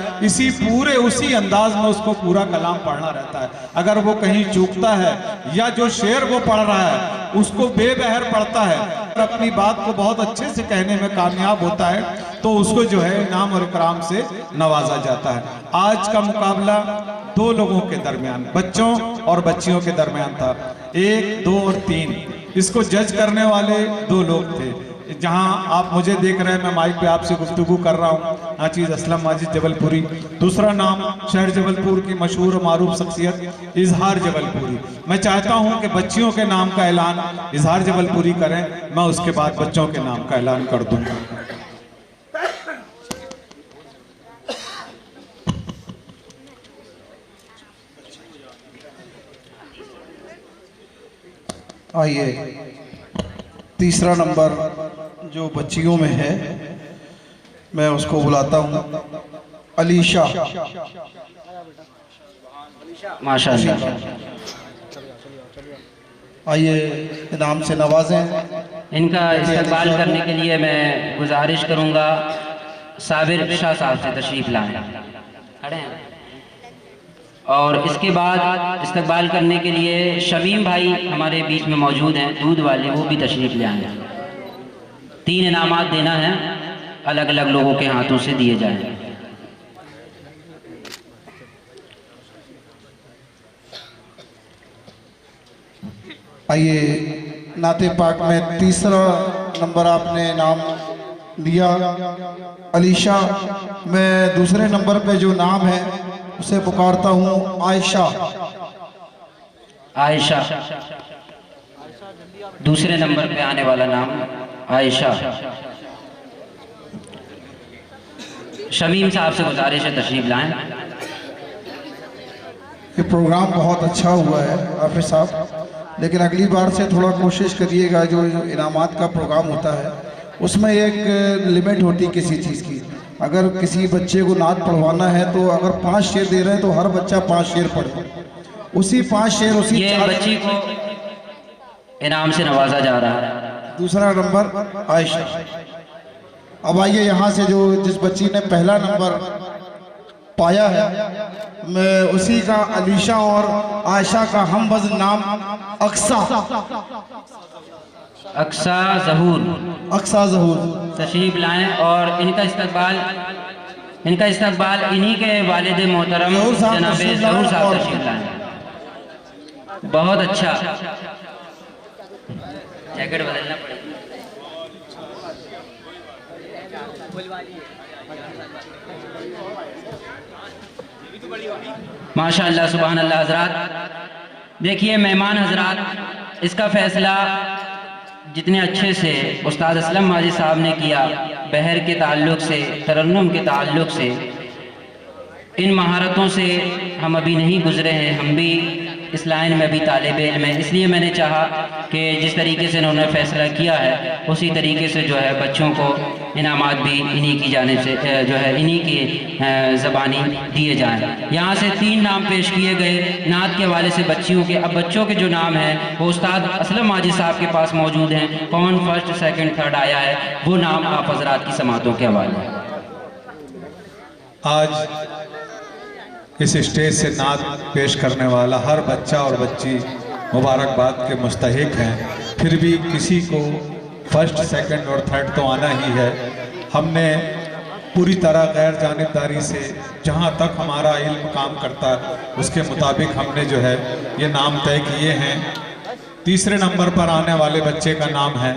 उसी अंदाज में उसको पूरा कलाम पढ़ना रहता है। अगर वो कहीं चूकता है या जो शेर वो पढ़ रहा है उसको बेबहर पढ़ता है और अपनी बात को बहुत अच्छे से कहने में कामयाब होता है तो उसको जो है इनाम और इकराम से नवाजा जाता है। आज का मुकाबला 2 लोगों के दरमियान, बच्चों और बच्चियों के दरमियान था। 1, 2 और 3 इसको जज करने वाले 2 लोग थे। जहां आप मुझे देख रहे हैं, मैं माइक पे आपसे गुफ्तगू कर रहा हूं, नाचीज़ असलम माजिद जबलपुरी। दूसरा नाम शहर जबलपुर की मशहूर और मारूफ शख्सियत इजहार जबलपुरी। मैं चाहता हूं कि बच्चियों के नाम का ऐलान इजहार जबलपुरी करें, मैं उसके बाद बच्चों के नाम का ऐलान कर दूंगा। आइए, तीसरा नंबर जो बच्चियों में है मैं उसको बुलाता हूँ, अलीशा। माशाअल्लाह। आइए इनाम से नवाजें। इनका इस्तकबाल करने के लिए मैं गुजारिश करूँगा साबिर शाह साहब से तशरीफ़ लाएं, खड़े हैं। और इसके बाद इस्तकबाल करने के लिए शमीम भाई हमारे बीच में मौजूद हैं, दूध वाले, वो भी तशरीफ़ ले आए। 3 इनामात देना है, अलग अलग लोगों के हाथों से दिए जाएं। आइए, नाते पाक में तीसरा नंबर आपने इनाम दिया अलीशा। मैं दूसरे नंबर पे जो नाम है उसे पुकारता हूँ आयशा। आयशा दूसरे नंबर पे आने वाला नाम आयशा। शमीम साहब से गुजारिश है तशरीफ लाएं। ये प्रोग्राम बहुत अच्छा हुआ है हाफिज साहब, लेकिन अगली बार से थोड़ा कोशिश करिएगा, जो इनामात का प्रोग्राम होता है उसमें एक लिमिट होती है किसी चीज़ की। अगर किसी बच्चे को नात पढ़वाना है तो अगर 5 शेर दे रहे हैं तो हर बच्चा 5 शेर पढ़े, उसी 5 शेर उसी ये बच्ची को इनाम से नवाजा जा रहा है। दूसरा नंबर आयशा। अब आइए यहाँ से जो जिस बच्ची ने पहला नंबर पाया है, मैं उसी का अलीशा और आयशा का हम वज़न नाम अक्सा ज़हूर तशरीफ लाएं और इनका इस्तकबाल इन्हीं के वालिद मोहतरम जनाब ज़हूर साहब तशरीफ लाएं। बहुत अच्छा, जैकेट बदलना पड़ेगा। माशाअल्लाह, सुभान अल्लाह। हज़रात, देखिए मेहमान हजरात, इसका फ़ैसला जितने अच्छे से उस्ताद असलम माजी साहब ने किया, बहर के ताल्लुक़ से, तरन्नुम के ताल्लुक़ से, इन महारतों से हम अभी नहीं गुज़रे हैं, हम भी इस लाइन में भी तालिब इल्म है। इसलिए मैंने चाहा कि जिस तरीके से इन्होंने फ़ैसला किया है उसी तरीके से जो है बच्चों को इनामात भी इन्हीं की जानिब से जो है इन्हीं की ज़बानी दिए जाएं। यहाँ से 3 नाम पेश किए गए नात के हवाले से बच्चियों के। अब बच्चों के जो नाम हैं वो उस्ताद असलम माजी साहब के पास मौजूद हैं। कौन फर्स्ट, सेकंड, थर्ड आया है वो नाम आप हज़रात की समातों के हवाले। आज इस स्टेज से नात पेश करने वाला हर बच्चा और बच्ची मुबारकबाद के मुस्तहिक हैं, फिर भी किसी को फर्स्ट, सेकंड और थर्ड तो आना ही है। हमने पूरी तरह गैर जानिबदारी से जहां तक हमारा इल्म काम करता है उसके मुताबिक हमने जो है ये नाम तय किए हैं। तीसरे नंबर पर आने वाले बच्चे का नाम है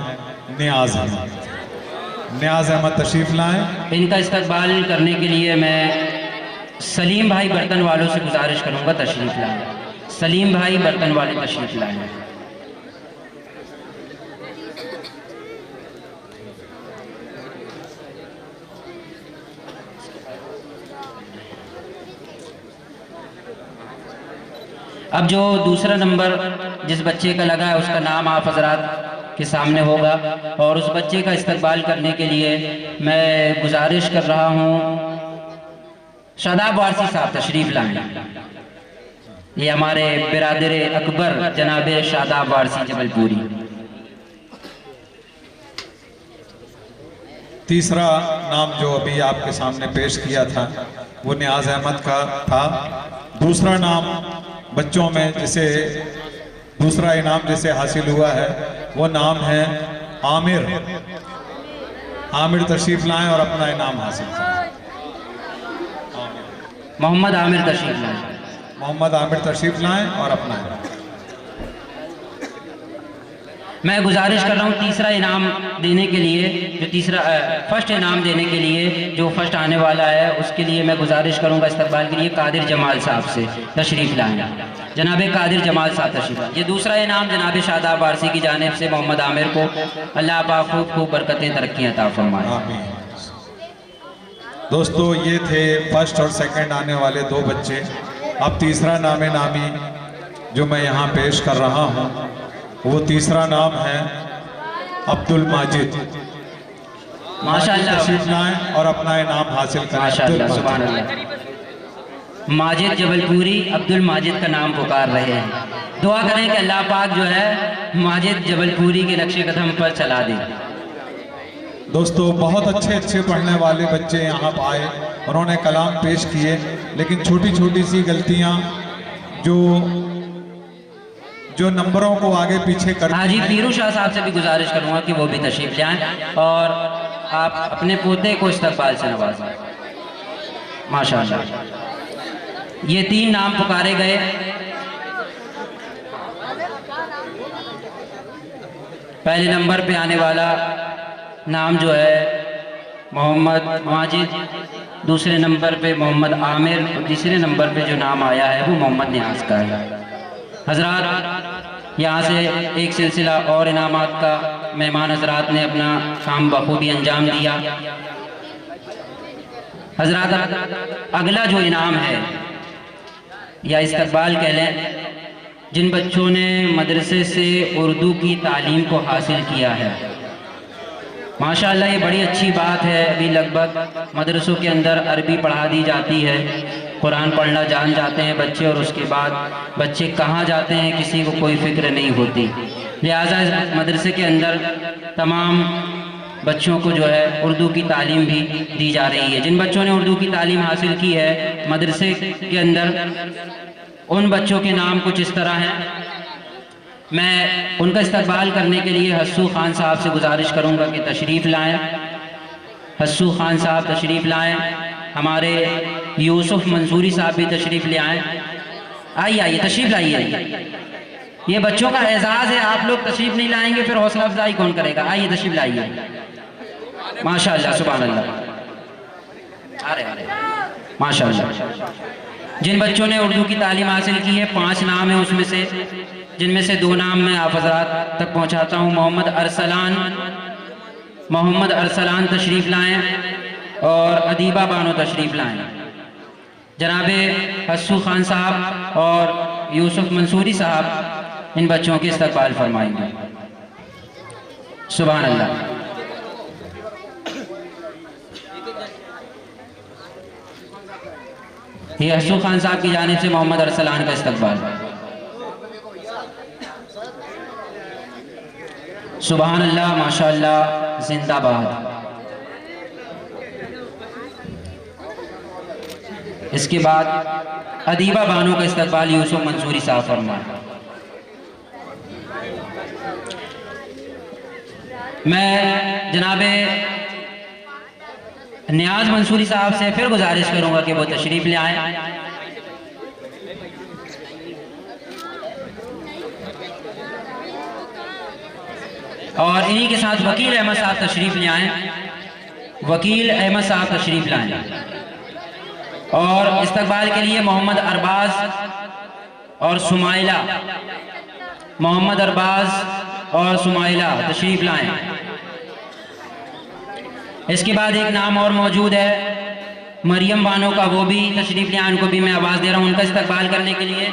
नियाज़ अहमद। नियाज़ अहमद तशरीफ़ लाएँ। इनका इस्तकबाल करने के लिए मैं सलीम भाई बर्तन वालों से गुजारिश करूंगा तशरीफ़ लाएं। सलीम भाई बर्तन वाले तशरीफ़ लाएं। अब जो दूसरा नंबर जिस बच्चे का लगा है उसका नाम आप हज़रात के सामने होगा और उस बच्चे का इस्तकबाल करने के लिए मैं गुजारिश कर रहा हूँ शादाब वारसी साहब तशरीफ़ लाएं। ये हमारे बिरादर अकबर जनाब शादाब वारसी जबलपुरी। तीसरा नाम जो अभी आपके सामने पेश किया था वो नियाज़ अहमद का था। दूसरा नाम बच्चों में जिसे दूसरा इनाम जिसे हासिल हुआ है वो नाम है आमिर। आमिर तशरीफ़ लाएं और अपना इनाम हासिल करें। मोहम्मद आमिर तशरीफ़ लाएं। मोहम्मद आमिर तशरीफ़ लाएं और अपना इनाम। मैं गुजारिश कर रहा हूँ तीसरा इनाम देने के लिए, जो तीसरा फर्स्ट इनाम देने के लिए जो फर्स्ट आने वाला है उसके लिए मैं गुजारिश करूँगा इस्तकबाल के लिए कादिर जमाल साहब से तशरीफ़ लाएं। जनाब कादिर जमाल साहब तशरीफ़ लाएं। ये दूसरा इनाम जनाब शादाब वारसी की जानिब से मोहम्मद आमिर को अल्लाह पाक खूब खूब बरकतें तरक्कियाँ अता फरमाए। दोस्तों ये थे फर्स्ट और सेकंड आने वाले 2 बच्चे। अब तीसरा नाम नामी जो मैं यहाँ पेश कर रहा हूँ वो तीसरा नाम है अब्दुल माजिद। माशाअल्लाह तशरीफ़ लाएं और अपना इनाम हासिल करें। माशाअल्लाह सुभान अल्लाह। माजिद जबलपुरी अब्दुल माजिद का नाम पुकार रहे हैं। दुआ करें कि अल्लाह पाक जो है माजिद जबलपुरी के नक्शे कदम पर चला दे। दोस्तों बहुत अच्छे अच्छे पढ़ने वाले बच्चे यहाँ आए, उन्होंने कलाम पेश किए, लेकिन छोटी छोटी सी गलतियाँ जो नंबरों को आगे पीछे कर। हाँ जी, पीरू शाह साहब से भी गुजारिश करूँगा कि वो भी तशरीफ़ ले आएँ और आप अपने पोते को इस्तकबाल से नवाजें। माशाअल्लाह। ये 3 नाम पुकारे गए। पहले नंबर पे आने वाला नाम जो है मोहम्मद माजिद, दूसरे नंबर पे मोहम्मद आमिर, तीसरे नंबर पे जो नाम आया है वो मोहम्मद नियाज़ का है। हज़रात यहाँ से एक सिलसिला और इनामात का मेहमान हज़रात ने अपना काम बखूबी अंजाम दिया। हज़रात अगला जो इनाम है या इस्तकबाल कह लें, जिन बच्चों ने मदरसे से उर्दू की तालीम को हासिल किया है, माशाअल्लाह ये बड़ी अच्छी बात है। अभी लगभग मदरसों के अंदर अरबी पढ़ा दी जाती है, कुरान पढ़ना जान जाते हैं बच्चे और उसके बाद बच्चे कहाँ जाते हैं किसी को कोई फ़िक्र नहीं होती। लिहाजा इस मदरसे के अंदर तमाम बच्चों को जो है उर्दू की तालीम भी दी जा रही है। जिन बच्चों ने उर्दू की तालीम हासिल की है मदरसे के अंदर, उन बच्चों के नाम कुछ इस तरह हैं। मैं उनका इस्तकबाल करने के लिए हस्सू खान साहब से गुजारिश करूंगा कि तशरीफ़ लाएं। हस्सू खान साहब तशरीफ़ लाएं। हमारे यूसुफ मंसूरी साहब भी तशरीफ़ ले आएँ। आइए तशरीफ़ लाइए। ये बच्चों का एजाज़ है, आप लोग तशरीफ़ नहीं लाएंगे फिर हौसला अफजाई कौन करेगा। आइए तशरीफ़ लाइए। माशाअल्लाह सुभान अल्लाह। अरे माशाअल्लाह। जिन बच्चों ने उर्दू की तालीम हासिल की है 5 नाम है उसमें से, जिनमें से 2 नाम मैं आप हज़रात तक पहुंचाता हूं। मोहम्मद अरसलान तशरीफ़ लाएं और अदीबा बानो तशरीफ़ लाएं। जनाबे हस्सू खान साहब और यूसुफ मंसूरी साहब इन बच्चों के इस्तकबाल फरमाएंगे। सुभान अल्लाह। ये हस्सू खान साहब की जानिब से मोहम्मद अरसलान का इस्तकबाल। सुभान अल्लाह, माशाअल्लाह, जिंदाबाद। इसके बाद अदीबा बानो का इस्तकबाल यूसुफ मंसूरी साहब फरमाए। मैं जनाबे नियाज मंसूरी साहब से फिर गुजारिश करूंगा कि वो तशरीफ ले आए। और इन्हीं के साथ वकील अहमद साहब तशरीफ ले आए। वकील अहमद साहब तशरीफ लाएं। और इस्तकबाल के लिए मोहम्मद अरबाज और सुमाइला, मोहम्मद अरबाज और सुमाइला तशरीफ लाएं। इसके बाद एक नाम और मौजूद है मरियम बानो का, वो भी तशरीफ ले आए। उनको भी मैं आवाज़ दे रहा हूँ उनका इस्तकबाल करने के लिए।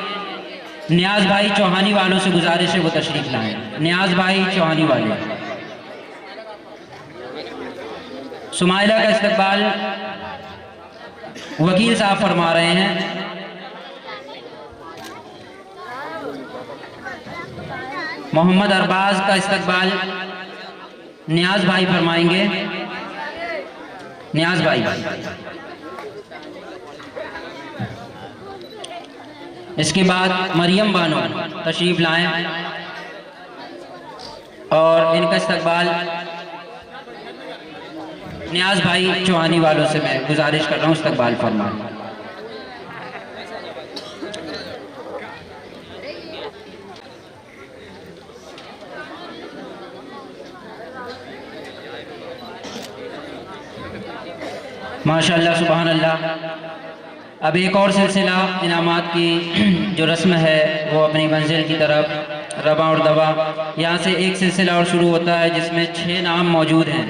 नियाज भाई चौहानी वालों से गुजारिश है वो तशरीफ लाएं। नियाज भाई चौहानी वाले। सुमाइला का इस्तकबाल वकील साहब फरमा रहे हैं। मोहम्मद अरबाज का इस्तकबाल नियाज भाई फरमाएंगे। नियाज भाई। इसके बाद मरियम बानो तशरीफ लाएं और इनका इस्तकबाल नियाज भाई चौहानी वालों से मैं गुजारिश कर रहा हूँ इस्तकबाल फरमाएं। माशाअल्लाह, सुभान अल्लाह। अब एक और सिलसिला इनामात की जो रस्म है वो अपनी मंजिल की तरफ रवा और दवा। यहाँ से एक सिलसिला और शुरू होता है जिसमें 6 नाम मौजूद हैं।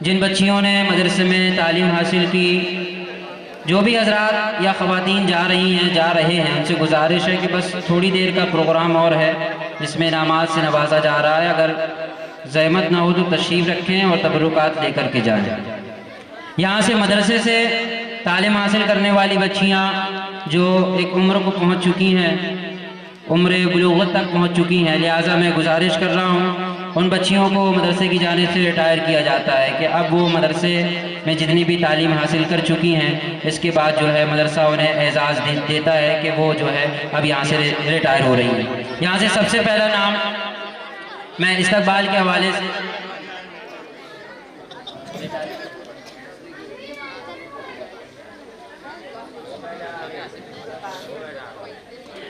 जिन बच्चियों ने मदरसे में तालीम हासिल की, जो भी हजरात या ख़वातीन जा रही हैं, जा रहे हैं, उनसे गुजारिश है कि बस थोड़ी देर का प्रोग्राम और है जिसमें इनामात से नवाजा जा रहा है। अगर ज़हमत ना हो तो तशरीफ़ रखें और तबरुकात लेकर के जाएँ। यहाँ से मदरसे से तालीम हासिल करने वाली बच्चियाँ जो एक उम्र को पहुँच चुकी हैं, उम्र बुलूगत तक पहुँच चुकी हैं, लिहाजा मैं गुजारिश कर रहा हूँ उन बच्चियों को मदरसे की जानिब से रिटायर किया जाता है कि अब वो मदरसे में जितनी भी तालीम हासिल कर चुकी हैं, इसके बाद जो है मदरसा उन्हें एजाज़ देता है कि वो जो है अब यहाँ से रिटायर हो रही है। यहाँ से सबसे पहला नाम मैं इस्तकबाल के हवाले से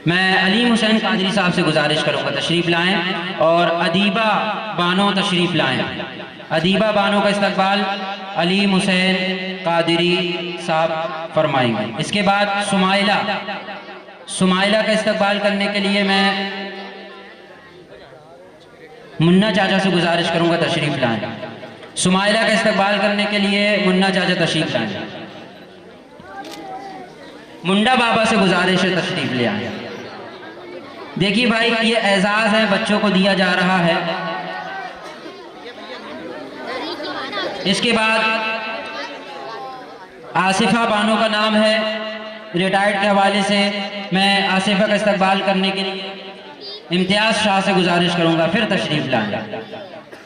मैं अलीम हुसैन कादरी साहब से गुजारिश करूँगा तशरीफ़ लाएं और अदीबा बानो तशरीफ़ लाएं। अदीबा बानो का इस्तकबाल अलीम हुसैन कादरी साहब फरमाएंगे। इसके बाद सुमाइला का इस्तकबाल करने के लिए मैं मुन्ना चाचा से गुजारिश करूँगा तशरीफ़ लाएं। सुमाइला का इस्तकबाल करने के लिए मुन्ना चाचा तशरीफ़ लाएं। मुंडा बाबा से गुजारिश है तशरीफ़ ले आए। देखिए भाई, ये एजाज़ है बच्चों को दिया जा रहा है। इसके बाद आसिफा बानो का नाम है, रिटायर्ड के हवाले से मैं आसिफा का इस्तकबाल करने के लिए इम्तियाज़ शाह से गुजारिश करूंगा फिर तशरीफ़ लाएं।